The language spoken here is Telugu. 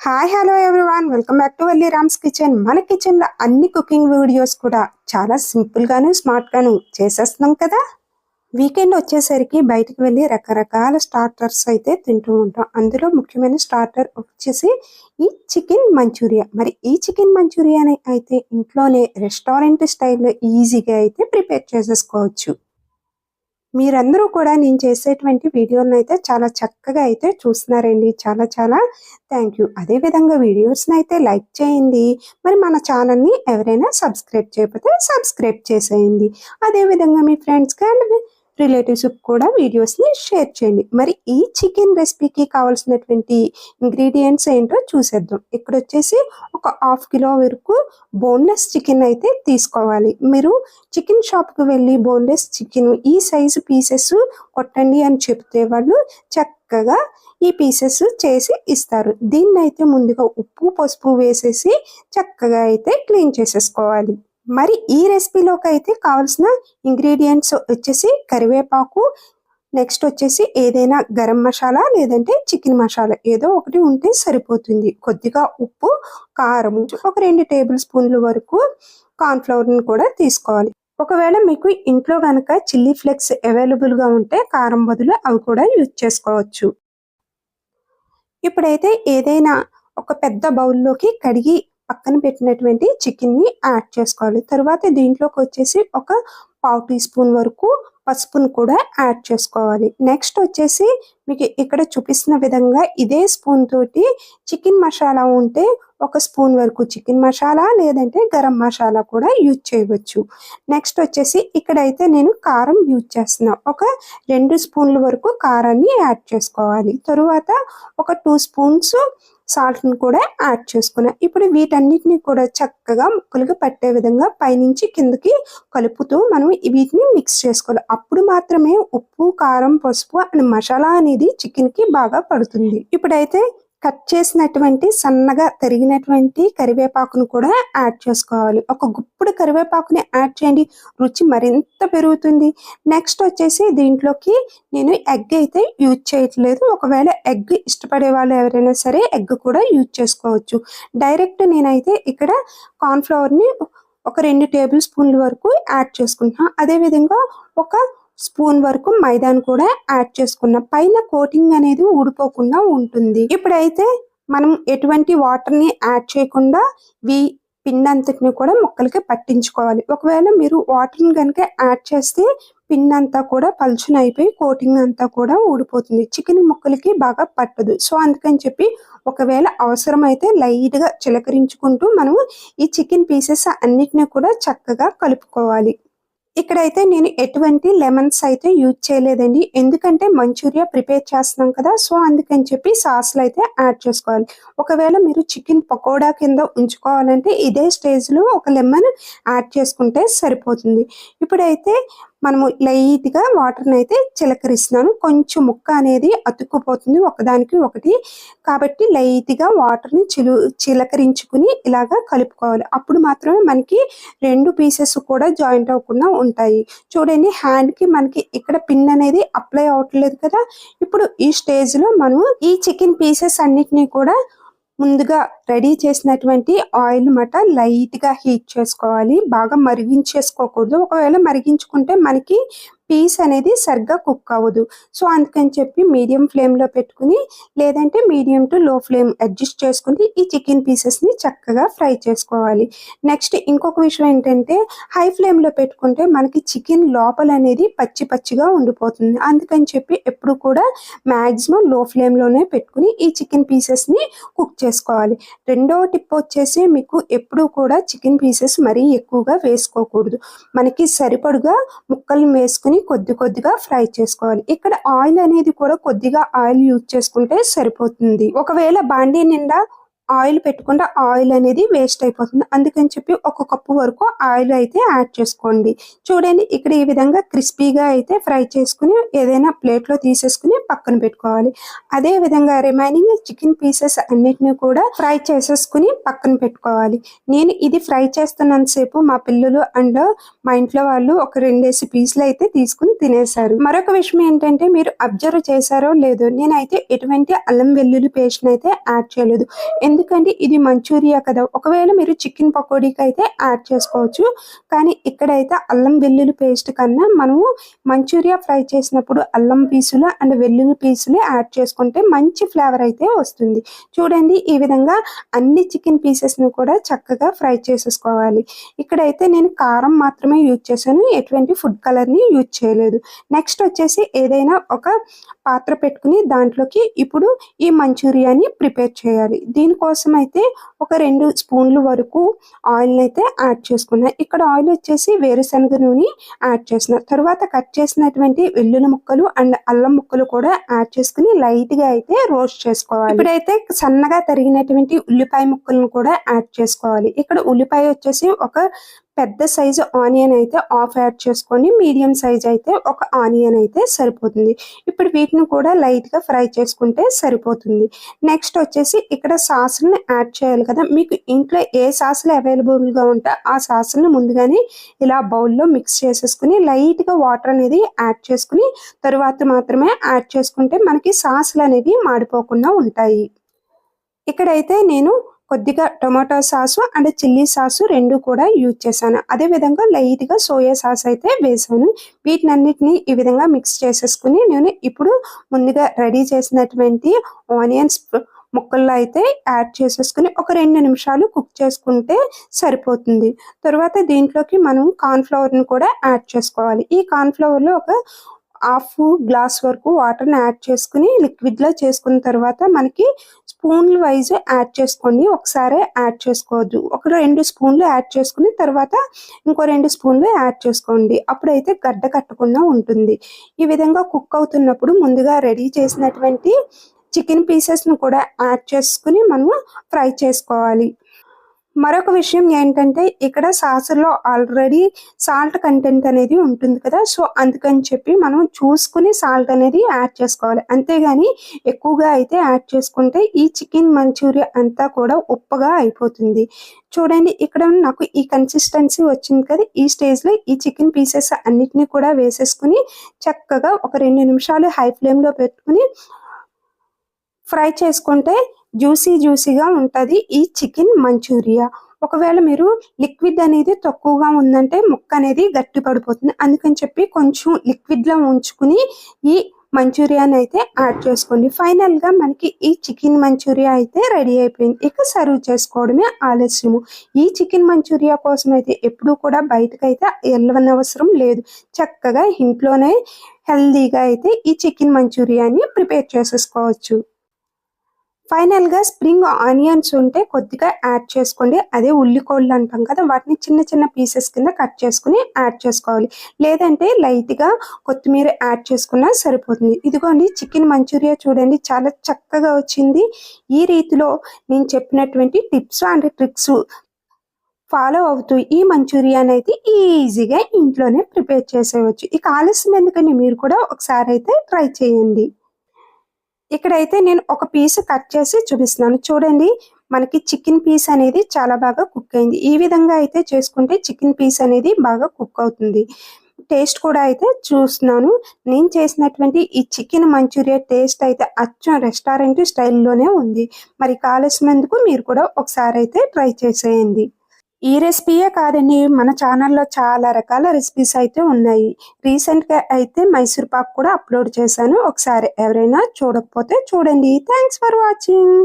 Hi hello everyone, welcome back to Valli Rams kitchen. మన కిచెన్లో అన్ని కుకింగ్ వీడియోస్ కూడా చాలా సింపుల్గాను స్మార్ట్గాను చేసేస్తున్నాం కదా. వీకెండ్ వచ్చేసరికి బయటకు వెళ్ళి రకరకాల స్టార్టర్స్ అయితే తింటూ ఉంటాం. అందులో ముఖ్యమైన స్టార్టర్ వచ్చేసి ఈ చికెన్ మంచూరియా. మరి ఈ చికెన్ మంచూరియాని అయితే ఇంట్లోనే రెస్టారెంట్ స్టైల్లో ఈజీగా అయితే ప్రిపేర్ చేసేసుకోవచ్చు. మీరందరూ కూడా నేను చేసేటువంటి వీడియోలను అయితే చాలా చక్కగా అయితే చూస్తున్నారండి. చాలా చాలా థ్యాంక్ యూ. అదేవిధంగా వీడియోస్ని అయితే లైక్ చేయండి. మరి మన ఛానల్ని ఎవరైనా సబ్స్క్రైబ్ చేయకపోతే సబ్స్క్రైబ్ చేసేయండి. అదేవిధంగా మీ ఫ్రెండ్స్కి అండ్ రిలేటివ్స్ కూడా వీడియోస్ని షేర్ చేయండి. మరి ఈ చికెన్ రెసిపీకి కావాల్సినటువంటి ఇంగ్రీడియంట్స్ ఏంటో చూసేద్దాం. ఇక్కడ వచ్చేసి ఒక 1/2 కిలో వరకు బోన్లెస్ చికెన్ అయితే తీసుకోవాలి. మీరు చికెన్ షాప్కి వెళ్ళి బోన్లెస్ చికెన్ ఈ సైజు పీసెస్ కొట్టండి అని చెప్తే వాళ్ళు చక్కగా ఈ పీసెస్ చేసి ఇస్తారు. దీన్ని అయితే ముందుగా ఉప్పు పసుపు వేసేసి చక్కగా అయితే క్లీన్ చేసేసుకోవాలి. మరి ఈ రెసిపీలోకి అయితే కావాల్సిన ఇంగ్రీడియంట్స్ వచ్చేసి కరివేపాకు, నెక్స్ట్ వచ్చేసి ఏదైనా గరం మసాలా లేదంటే చికెన్ మసాలా ఏదో ఒకటి ఉంటే సరిపోతుంది. కొద్దిగా ఉప్పు, కారం, ఒక 2 టేబుల్ స్పూన్ల వరకు కార్న్ఫ్లవర్ని కూడా తీసుకోవాలి. ఒకవేళ మీకు ఇంట్లో కనుక చిల్లీ ఫ్లేక్స్ అవైలబుల్గా ఉంటే కారం బదులు అవి కూడా యూజ్ చేసుకోవచ్చు. ఇప్పుడైతే ఏదైనా ఒక పెద్ద బౌల్లోకి కడిగి పక్కన పెట్టినటువంటి చికెన్ని యాడ్ చేసుకోవాలి. తర్వాత దీంట్లోకి వచ్చేసి ఒక 1/2 టీ స్పూన్ వరకు పసుపును కూడా యాడ్ చేసుకోవాలి. నెక్స్ట్ వచ్చేసి మీకు ఇక్కడ చూపిస్తున్న విధంగా ఇదే స్పూన్ తోటి చికెన్ మసాలా ఉంటే 1 స్పూన్ వరకు చికెన్ మసాలా లేదంటే గరం మసాలా కూడా యూజ్ చేయవచ్చు. నెక్స్ట్ వచ్చేసి ఇక్కడైతే నేను కారం యూజ్ చేస్తున్నా. ఒక 2 స్పూన్ల వరకు కారాన్ని యాడ్ చేసుకోవాలి. తరువాత ఒక 2 స్పూన్స్ సాల్ట్ని కూడా యాడ్ చేసుకున్నా. ఇప్పుడు వీటన్నిటిని కూడా చక్కగా ముక్కలుగా పట్టే విధంగా పైనుంచి కిందకి కలుపుతూ మనం వీటిని మిక్స్ చేసుకోవాలి. అప్పుడు మాత్రమే ఉప్పు, కారం, పసుపు అండ్ మసాలా అనేది చికెన్కి బాగా పడుతుంది. ఇప్పుడైతే కట్ చేసినటువంటి సన్నగా తరిగినటువంటి కరివేపాకును కూడా యాడ్ చేసుకోవాలి. ఒక గుప్పుడు కరివేపాకుని యాడ్ చేయండి, రుచి మరింత పెరుగుతుంది. నెక్స్ట్ వచ్చేసి దీంట్లోకి నేను ఎగ్ అయితే యూజ్ చేయట్లేదు. ఒకవేళ ఎగ్ ఇష్టపడే వాళ్ళు ఎవరైనా సరే ఎగ్ కూడా యూజ్ చేసుకోవచ్చు. డైరెక్ట్ నేనైతే ఇక్కడ కార్న్ఫ్లవర్ని ఒక 2 టేబుల్ స్పూన్ల వరకు యాడ్ చేసుకుంటున్నాను. అదేవిధంగా ఒక స్పూన్ వరకు మైదాను కూడా యాడ్ చేసుకున్న పైన కోటింగ్ అనేది ఊడిపోకుండా ఉంటుంది. ఇప్పుడైతే మనం ఎటువంటి వాటర్ని యాడ్ చేయకుండా పిండి అంతటిని కూడా ముక్కలకి పట్టించుకోవాలి. ఒకవేళ మీరు వాటర్ని కనుక యాడ్ చేస్తే పిండి అంతా కూడా పలుచన అయిపోయి కోటింగ్ అంతా కూడా ఊడిపోతుంది. చికెన్ ముక్కలకి బాగా పట్టదు. సో అందుకని చెప్పి ఒకవేళ అవసరమైతే లైట్గా చిలకరించుకుంటూ మనం ఈ చికెన్ పీసెస్ అన్నిటిని కూడా చక్కగా కలుపుకోవాలి. ఇక్కడైతే నేను ఎటువంటి లెమన్స్ అయితే యూజ్ చేయలేదండి. ఎందుకంటే మంచూరియా ప్రిపేర్ చేస్తున్నాం కదా, సో అందుకని చెప్పి సాస్లు అయితే యాడ్ చేసుకోవాలి. ఒకవేళ మీరు చికెన్ పకోడా కింద ఉంచుకోవాలంటే ఇదే స్టేజ్లో ఒక లెమన్ యాడ్ చేసుకుంటే సరిపోతుంది. ఇప్పుడైతే మనము లైట్గా వాటర్ని అయితే చిలకరిస్తున్నాను. కొంచెం ముక్క అనేది అతుక్కుపోతుంది ఒకదానికి ఒకటి, కాబట్టి లైట్గా వాటర్ని చిలకరించుకుని ఇలాగా కలుపుకోవాలి. అప్పుడు మాత్రమే మనకి 2 పీసెస్ కూడా జాయింట్ అవ్వకుండా ఉంటాయి. చూడండి, హ్యాండ్కి మనకి ఇక్కడ పిన్ అనేది అప్లై అవ్వట్లేదు కదా. ఇప్పుడు ఈ స్టేజ్లో మనం ఈ చికెన్ పీసెస్ అన్నిటినీ కూడా ముందుగా రెడీ చేసినటువంటి ఆయిల్ మాట లైట్గా హీట్ చేసుకోవాలి. బాగా మరిగించేసుకోకూడదు. ఒకవేళ మరిగించుకుంటే మనకి పీస్ అనేది సరిగ్గా కుక్ అవ్వదు. సో అందుకని చెప్పి మీడియం ఫ్లేమ్లో పెట్టుకుని లేదంటే మీడియం టు లో ఫ్లేమ్ అడ్జస్ట్ చేసుకుని ఈ చికెన్ పీసెస్ని చక్కగా ఫ్రై చేసుకోవాలి. నెక్స్ట్ ఇంకొక విషయం ఏంటంటే హై ఫ్లేమ్లో పెట్టుకుంటే మనకి చికెన్ లోపల అనేది పచ్చి పచ్చిగా ఉండిపోతుంది. అందుకని చెప్పి ఎప్పుడు కూడా మ్యాక్సిమం లో ఫ్లేమ్లోనే పెట్టుకుని ఈ చికెన్ పీసెస్ని కుక్ చేసుకోవాలి. రెండో టిప్ వచ్చేసి మీకు ఎప్పుడు కూడా చికెన్ పీసెస్ మరీ ఎక్కువగా వేసుకోకూడదు. మనకి సరిపడుగా ముక్కలు వేసుకుని కొద్దిగా ఫ్రై చేసుకోవాలి. ఇక్కడ ఆయిల్ అనేది కూడా కొద్దిగా ఆయిల్ యూజ్ చేసుకుంటే సరిపోతుంది. ఒకవేళ బాండీ నిండా ఆయిల్ పెట్టుకుంటే ఆయిల్ అనేది వేస్ట్ అయిపోతుంది. అందుకని చెప్పి 1 కప్పు వరకు ఆయిల్ అయితే యాడ్ చేసుకోండి. చూడండి, ఇక్కడ ఈ విధంగా క్రిస్పీగా అయితే ఫ్రై చేసుకుని ఏదైనా ప్లేట్లో తీసేసుకుని పక్కన పెట్టుకోవాలి. అదే విధంగా రిమైనింగ్ చికెన్ పీసెస్ అన్నిటిని కూడా ఫ్రై చేసేసుకుని పక్కన పెట్టుకోవాలి. నేను ఇది ఫ్రై చేస్తున్నంతసేపు మా పిల్లలు అండ్ మా ఇంట్లో వాళ్ళు ఒక 2 పీసులు అయితే తీసుకుని తినేశారు. మరొక విషయం ఏంటంటే మీరు అబ్జర్వ్ చేశారో లేదో, నేనైతే ఎటువంటి అల్లం వెల్లుల్లి పేస్ట్ అయితే యాడ్ చేయలేదు. ఎందుకంటే ఇది మంచూరియా కదా, ఒకవేళ మీరు చికెన్ పకోడీకి అయితే యాడ్ చేసుకోవచ్చు. కానీ ఇక్కడైతే అల్లం వెల్లుల్లి పేస్ట్ కన్నా మనము మంచూరియా ఫ్రై చేసినప్పుడు అల్లం పీసులు అండ్ వెల్లుల్లి పీసులు యాడ్ చేసుకుంటే మంచి ఫ్లేవర్ అయితే వస్తుంది. చూడండి, ఈ విధంగా అన్ని చికెన్ పీసెస్ని కూడా చక్కగా ఫ్రై చేసేసుకోవాలి. ఇక్కడైతే నేను కారం మాత్రమే యూజ్ చేశాను, ఎటువంటి ఫుడ్ కలర్ని యూజ్ చేయలేదు. నెక్స్ట్ వచ్చేసి ఏదైనా ఒక పాత్ర పెట్టుకుని దాంట్లోకి ఇప్పుడు ఈ మంచూరియాని ప్రిపేర్ చేయాలి. దీనికోసం అయితే ఒక 2 స్పూన్లు వరకు ఆయిల్ని అయితే యాడ్ చేసుకున్నా. ఇక్కడ ఆయిల్ వచ్చేసి వేరుశనగ నూనె యాడ్ చేసిన తర్వాత కట్ చేసినటువంటి వెల్లుల్లి ముక్కలు అండ్ అల్లం ముక్కలు కూడా యాడ్ చేసుకుని లైట్గా అయితే రోస్ట్ చేసుకోవాలి. ఇప్పుడైతే సన్నగా తరిగినటువంటి ఉల్లిపాయ ముక్కలను కూడా యాడ్ చేసుకోవాలి. ఇక్కడ ఉల్లిపాయ వచ్చేసి ఒక పెద్ద సైజు ఆనియన్ అయితే హాఫ్ యాడ్ చేసుకోండి, మీడియం సైజ్ అయితే ఒక ఆనియన్ అయితే సరిపోతుంది. ఇప్పుడు వీటిని కూడా లైట్గా ఫ్రై చేసుకుంటే సరిపోతుంది. నెక్స్ట్ వచ్చేసి ఇక్కడ సాసులను యాడ్ చేయాలి కదా, మీకు ఇంట్లో ఏ సాసులు అవైలబుల్గా ఉంటే ఆ సాసులను ముందుగానే ఇలా బౌల్లో మిక్స్ చేసేసుకుని లైట్గా వాటర్ అనేది యాడ్ చేసుకుని తరువాత మాత్రమే యాడ్ చేసుకుంటే మనకి సాసులు అనేవి మాడిపోకుండా ఉంటాయి. ఇక్కడైతే నేను కొద్దిగా tomato sauce and chilli sauce 2 కూడా యూజ్ చేశాను. అదేవిధంగా లైట్గా సోయా సాస్ అయితే వేసాను. వీటినన్నిటిని ఈ విధంగా మిక్స్ చేసేసుకుని నేను ఇప్పుడు ముందుగా రెడీ చేసినటువంటి ఆనియన్స్ ముక్కల్లో అయితే యాడ్ చేసేసుకుని ఒక 2 నిమిషాలు కుక్ చేసుకుంటే సరిపోతుంది. తర్వాత దీంట్లోకి మనం కార్న్ఫ్లవర్ని కూడా యాడ్ చేసుకోవాలి. ఈ కార్న్ఫ్లవర్లో ఒక హాఫ్ గ్లాస్ వరకు వాటర్ని యాడ్ చేసుకుని లిక్విడ్లో చేసుకున్న తర్వాత మనకి స్పూన్లు వైజ్ యాడ్ చేసుకోండి, ఒకసారి యాడ్ చేసుకోవద్దు. ఒక 2 స్పూన్లు యాడ్ చేసుకుని తర్వాత ఇంకో 2 స్పూన్లు యాడ్ చేసుకోండి, అప్పుడైతే గడ్డ కట్టకుండా ఉంటుంది. ఈ విధంగా కుక్ అవుతున్నప్పుడు ముందుగా రెడీ చేసినటువంటి చికెన్ పీసెస్ను కూడా యాడ్ చేసుకుని మనము ఫ్రై చేసుకోవాలి. మరొక విషయం ఏంటంటే ఇక్కడ సాసులో ఆల్రెడీ సాల్ట్ కంటెంట్ అనేది ఉంటుంది కదా, సో అందుకని చెప్పి మనం చూసుకుని సాల్ట్ అనేది యాడ్ చేసుకోవాలి. అంతేగాని ఎక్కువగా అయితే యాడ్ చేసుకుంటే ఈ చికెన్ మంచూరియా అంతా కూడా ఉప్పగా అయిపోతుంది. చూడండి, ఇక్కడ నాకు ఈ కన్సిస్టెన్సీ వచ్చింది కదా, ఈ స్టేజ్లో ఈ చికెన్ పీసెస్ అన్నిటినీ కూడా వేసేసుకుని చక్కగా ఒక 2 నిమిషాలు హై ఫ్లేమ్లో పెట్టుకుని ఫ్రై చేసుకుంటే జ్యూసీగా ఉంటుంది ఈ చికెన్ మంచూరియా. ఒకవేళ మీరు లిక్విడ్ అనేది తక్కువగా ఉందంటే ముక్క అనేది గట్టి పడిపోతుంది, అందుకని చెప్పి కొంచెం లిక్విడ్లో ఉంచుకుని ఈ మంచూరియాని అయితే యాడ్ చేసుకోండి. ఫైనల్గా మనకి ఈ చికెన్ మంచూరియా అయితే రెడీ అయిపోయింది. ఇక సర్వ్ చేసుకోవడమే ఆలస్యము. ఈ చికెన్ మంచూరియా కోసం అయితే ఎప్పుడూ కూడా బయటకైతే వెళ్ళనవసరం లేదు, చక్కగా ఇంట్లోనే హెల్దీగా అయితే ఈ చికెన్ మంచూరియాని ప్రిపేర్ చేసేసుకోవచ్చు. ఫైనల్గా స్ప్రింగ్ ఆనియన్స్ ఉంటే కొద్దిగా యాడ్ చేసుకోండి, అదే ఉల్లికోళ్ళు అంటాం కదా, వాటిని చిన్న చిన్న పీసెస్ కింద కట్ చేసుకుని యాడ్ చేసుకోవాలి. లేదంటే లైట్గా కొత్తిమీర యాడ్ చేసుకున్నా సరిపోతుంది. ఇదిగోండి చికెన్ మంచూరియా చూడండి, చాలా చక్కగా వచ్చింది. ఈ రీతిలో నేను చెప్పినటువంటి టిప్స్ అండ్ ట్రిక్స్ ఫాలో అవుతూ ఈ మంచూరియాని అయితే ఈజీగా ఇంట్లోనే ప్రిపేర్ చేసేయవచ్చు. ఇక ఆలస్యం ఎందుకని మీరు కూడా ఒకసారి అయితే ట్రై చేయండి. ఇక్కడైతే నేను ఒక పీస్ కట్ చేసి చూపిస్తున్నాను. చూడండి, మనకి చికెన్ పీస్ అనేది చాలా బాగా కుక్ అయింది. ఈ విధంగా అయితే చేసుకుంటే చికెన్ పీస్ అనేది బాగా కుక్ అవుతుంది. టేస్ట్ కూడా అయితే చూస్తున్నాను. నేను చేసినటువంటి ఈ చికెన్ మంచూరియా టేస్ట్ అయితే అచ్చం రెస్టారెంట్ స్టైల్లోనే ఉంది. మరి కావలసినందుకు మీరు కూడా ఒకసారి అయితే ట్రై చేసేయండి. ఈ రెసిపీయే కాదండి, మన ఛానల్లో చాలా రకాల రెసిపీస్ అయితే ఉన్నాయి. రీసెంట్గా అయితే మైసూర్ పాక్ కూడా అప్లోడ్ చేశాను, ఒకసారి ఎవరైనా చూడకపోతే చూడండి. Thanks for watching.